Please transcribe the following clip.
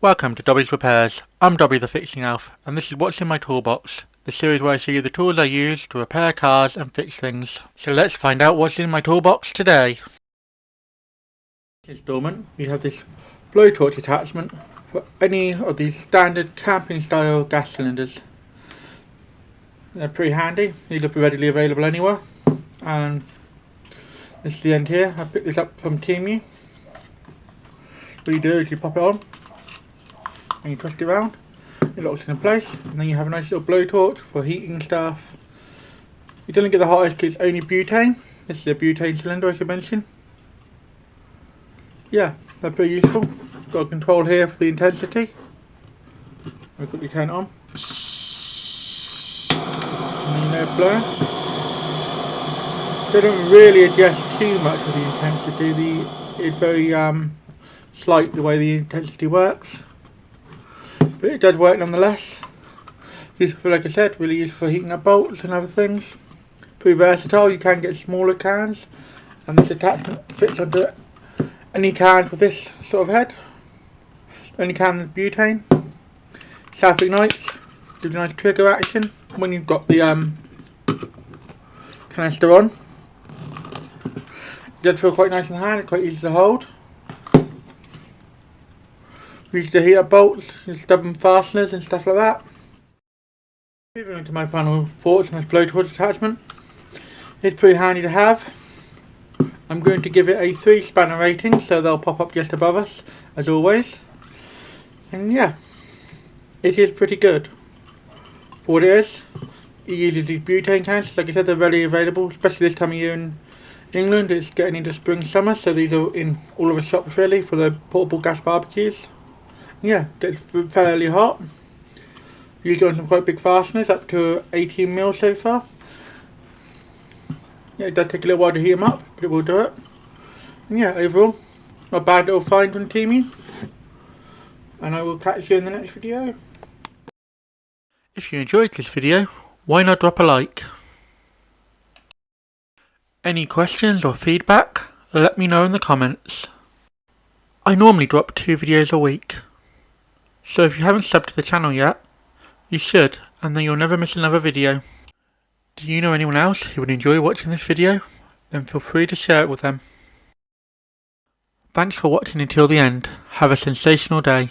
Welcome to Dobby's Repairs. I'm Dobby the Fixing Elf, and this is what's in my toolbox, the series where I show you the tools I use to repair cars and fix things. So let's find out what's in my toolbox today. Installment, we have this blowtorch attachment for any of these standard camping style gas cylinders. They're pretty handy, these are readily available anywhere. And this is the end here. I picked this up from Temu. What you do is you pop it on and you twist it around, it locks in place, and then you have a nice little blowtorch for heating stuff. You don't get the hottest because it's only butane. This is a butane cylinder, as I mentioned. Yeah, they're pretty useful. Got a control here for the intensity. I'll quickly turn it on. And then they're blowing. They don't really adjust too much of the intensity. It's very slight the way the intensity works. But it does work nonetheless. Useful, like I said, really useful for heating up bolts and other things. Pretty versatile. You can get smaller cans, and this attachment fits onto any can with this sort of head. Only can with butane. Self ignites. Gives a nice trigger action when you've got the canister on. It does feel quite nice in the hand. It's quite easy to hold. Used to heat up bolts, stubborn fasteners and stuff like that. Moving on to my final thoughts on this blowtorch attachment. It's pretty handy to have. I'm going to give it a 3 spanner rating, so they'll pop up just above us, as always. And yeah, it is pretty good. For what it is, it uses these butane cans. Like I said, they're readily available, especially this time of year in England. It's getting into spring, summer, so these are in all of the shops really for the portable gas barbecues. Yeah, gets fairly hot. Usually on some quite big fasteners, up to 18 mil so far. Yeah, it does take a little while to heat them up, but it will do it. And yeah, overall, not a bad little find on Temu. And I will catch you in the next video. If you enjoyed this video, why not drop a like? Any questions or feedback, let me know in the comments. I normally drop 2 videos a week. So if you haven't subbed to the channel yet, you should, and then you'll never miss another video. Do you know anyone else who would enjoy watching this video? Then feel free to share it with them. Thanks for watching until the end. Have a sensational day.